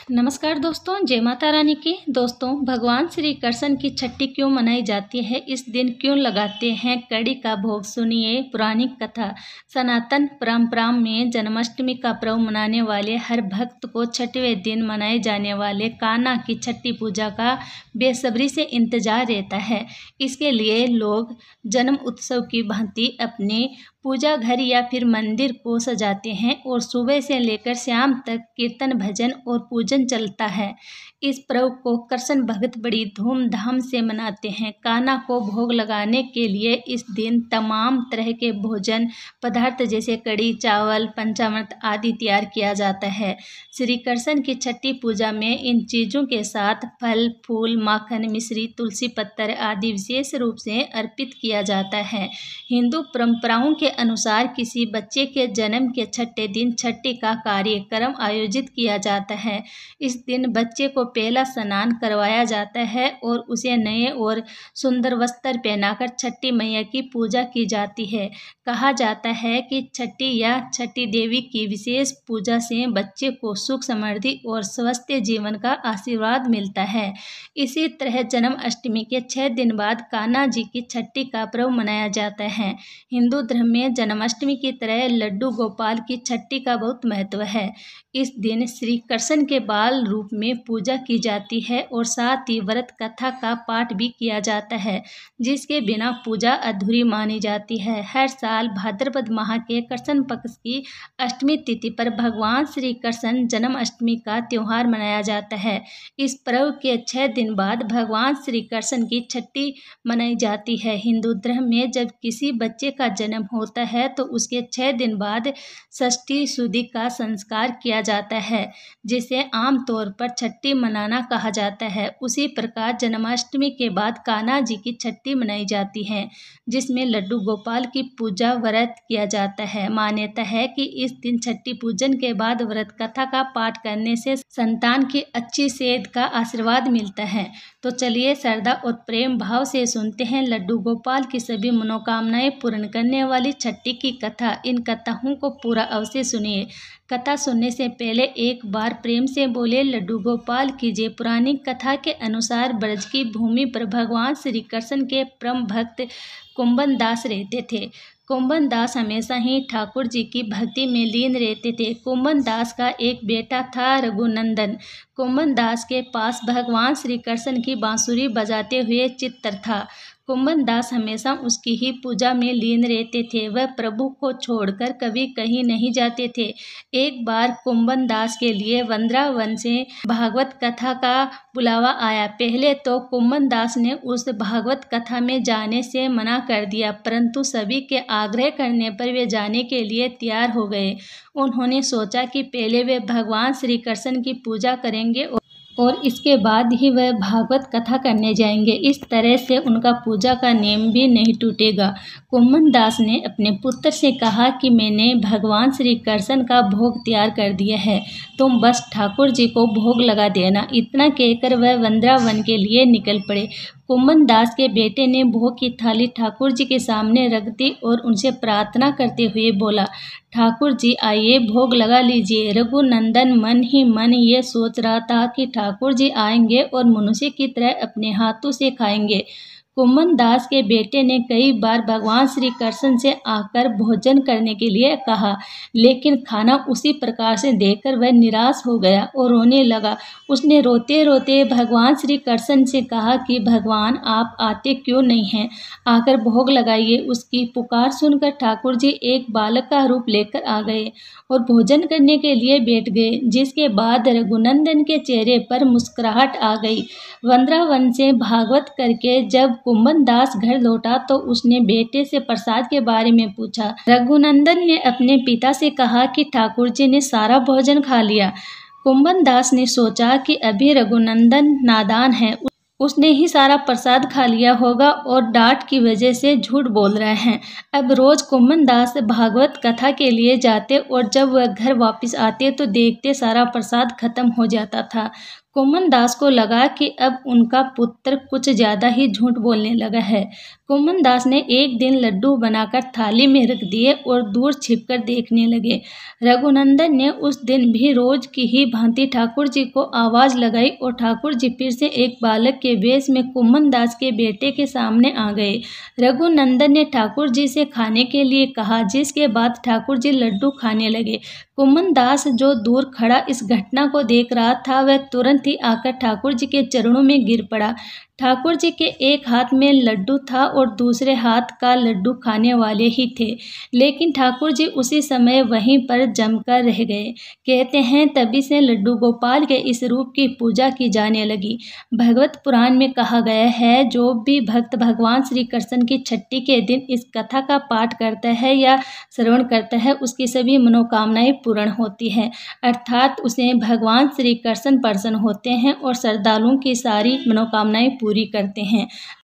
नमस्कार दोस्तों, जय माता रानी की। दोस्तों, भगवान श्री कृष्ण की छठी क्यों मनाई जाती है, इस दिन क्यों लगाते हैं कड़ी का भोग, सुनिए पौराणिक कथा। सनातन परंपरा में जन्माष्टमी का पर्व मनाने वाले हर भक्त को छठवें दिन मनाए जाने वाले कान्हा की छठी पूजा का बेसब्री से इंतजार रहता है। इसके लिए लोग जन्म उत्सव की भांति अपने पूजा घर या फिर मंदिर को सजाते हैं और सुबह से लेकर शाम तक कीर्तन भजन और पूजन चलता है। इस पर्व को कृष्ण भक्त बड़ी धूमधाम से मनाते हैं। कान्हा को भोग लगाने के लिए इस दिन तमाम तरह के भोजन पदार्थ जैसे कड़ी, चावल, पंचामृत आदि तैयार किया जाता है। श्री कृष्ण की छठी पूजा में इन चीज़ों के साथ फल, फूल, माखन, मिश्री, तुलसी पत्तर आदि विशेष रूप से अर्पित किया जाता है। हिंदू परंपराओं के अनुसार किसी बच्चे के जन्म के छठे दिन छठी का कार्यक्रम आयोजित किया जाता है। इस दिन बच्चे को पहला स्नान करवाया जाता है और उसे नए और सुंदर वस्त्र पहनाकर छठी मैया की पूजा की जाती है। कहा जाता है कि छठी या छठी देवी की विशेष पूजा से बच्चे को सुख, समृद्धि और स्वस्थ जीवन का आशीर्वाद मिलता है। इसी तरह जन्माष्टमी के 6 दिन बाद कान्हा जी की छठी का पर्व मनाया जाता है। हिंदू धर्म में जन्माष्टमी की तरह लड्डू गोपाल की छठी का बहुत महत्व है। इस दिन श्री कृष्ण के बाल रूप में पूजा की जाती है और साथ ही व्रत कथा का पाठ भी किया जाता है, जिसके बिना पूजा अधूरी मानी जाती है। हर साल भाद्रपद माह के कृष्ण पक्ष की अष्टमी तिथि पर भगवान श्री कृष्ण जन्माष्टमी का त्योहार मनाया जाता है। इस पर्व के 6 दिन बाद भगवान श्री कृष्ण की छठी मनाई जाती है। हिंदू धर्म में जब किसी बच्चे का जन्म होता है तो उसके 6 दिन बाद षष्ठी शुद्धि का संस्कार किया जाता है, जिसे आमतौर पर छठी मनाना कहा जाता है। उसी प्रकार जन्माष्टमी के बाद कान्हा जी की छठी मनाई जाती है, जिसमें लड्डू गोपाल की पूजा व्रत किया जाता है। मान्यता है कि इस दिन छठी पूजन के बाद व्रत कथा का पाठ करने से संतान की अच्छी सेहत का आशीर्वाद मिलता है। तो चलिए श्रद्धा और प्रेम भाव से सुनते हैं लड्डू गोपाल की सभी मनोकामनाएं पूर्ण करने वाली छठी की कथा। इन कथाओं को पूरा अवश्य सुनिए। कथा सुनने से पहले एक बार प्रेम से बोले लड्डू गोपाल कीजिए। पुरानी कथा के अनुसार ब्रज की भूमि पर भगवान श्री कृष्ण के परम भक्त कुंभन दास रहते थे। कुंभन दास हमेशा ही ठाकुर जी की भक्ति में लीन रहते थे। कुंभन दास का एक बेटा था रघुनंदन। कुंभन दास के पास भगवान श्री कृष्ण की बांसुरी बजाते हुए चित्र था। कुंभन दास हमेशा उसकी ही पूजा में लीन रहते थे। वह प्रभु को छोड़कर कभी कहीं नहीं जाते थे। एक बार कुंभन दास के लिए वृंदावन से भागवत कथा का बुलावा आया। पहले तो कुंभन दास ने उस भागवत कथा में जाने से मना कर दिया, परंतु सभी के आग्रह करने पर वे जाने के लिए तैयार हो गए। उन्होंने सोचा कि पहले वे भगवान श्री कृष्ण की पूजा करेंगे और इसके बाद ही वह भागवत कथा करने जाएंगे। इस तरह से उनका पूजा का नियम भी नहीं टूटेगा। कुंभन दास ने अपने पुत्र से कहा कि मैंने भगवान श्री कृष्ण का भोग तैयार कर दिया है, तुम बस ठाकुर जी को भोग लगा देना। इतना कहकर वह वृंदावन के लिए निकल पड़े। कुंभन दास के बेटे ने भोग की थाली ठाकुर जी के सामने रख दी और उनसे प्रार्थना करते हुए बोला, ठाकुर जी आइए, भोग लगा लीजिए। रघुनंदन मन ही मन ये सोच रहा था कि ठाकुर जी आएंगे और मनुष्य की तरह अपने हाथों से खाएंगे। कुंभन दास के बेटे ने कई बार भगवान श्री कृष्ण से आकर भोजन करने के लिए कहा, लेकिन खाना उसी प्रकार से देखकर वह निराश हो गया और रोने लगा। उसने रोते रोते भगवान श्री कृष्ण से कहा कि भगवान आप आते क्यों नहीं हैं, आकर भोग लगाइए। उसकी पुकार सुनकर ठाकुर जी एक बालक का रूप लेकर आ गए और भोजन करने के लिए बैठ गए, जिसके बाद रघुनंदन के चेहरे पर मुस्कुराहट आ गई। वृंदावन से भागवत करके जब कुंभन दास घर लौटा तो उसने बेटे से प्रसाद के बारे में पूछा। रघुनंदन ने अपने पिता से कहा कि ठाकुर जी ने सारा भोजन खा लिया। कुंभन दास ने सोचा कि अभी रघुनंदन नादान है, उसने ही सारा प्रसाद खा लिया होगा और डांट की वजह से झूठ बोल रहे हैं। अब रोज कुंभन दास भागवत कथा के लिए जाते और जब वह घर वापस आते तो देखते सारा प्रसाद खत्म हो जाता था। कुमन दास को लगा कि अब उनका पुत्र कुछ ज़्यादा ही झूठ बोलने लगा है। कुमन दास ने एक दिन लड्डू बनाकर थाली में रख दिए और दूर छिपकर देखने लगे। रघुनंदन ने उस दिन भी रोज की ही भांति ठाकुर जी को आवाज़ लगाई और ठाकुर जी फिर से एक बालक के वेश में कुमन दास के बेटे के सामने आ गए। रघुनंदन ने ठाकुर जी से खाने के लिए कहा, जिसके बाद ठाकुर जी लड्डू खाने लगे। कुमन दास जो दूर खड़ा इस घटना को देख रहा था, वह तुरंत ही आकर ठाकुर जी के चरणों में गिर पड़ा। ठाकुर जी के एक हाथ में लड्डू था और दूसरे हाथ का लड्डू खाने वाले ही थे, लेकिन ठाकुर जी उसी समय वहीं पर जमकर रह गए। कहते हैं तभी से लड्डू गोपाल के इस रूप की पूजा की जाने लगी। भगवत पुराण में कहा गया है, जो भी भक्त भगवान श्री कृष्ण की छठी के दिन इस कथा का पाठ करता है या श्रवण करता है, उसकी सभी मनोकामनाएं पूर्ण होती हैं, अर्थात उसे भगवान श्री कृष्ण प्रसन्न होते हैं और श्रद्धालुओं की सारी मनोकामनाएं पूरी करते हैं।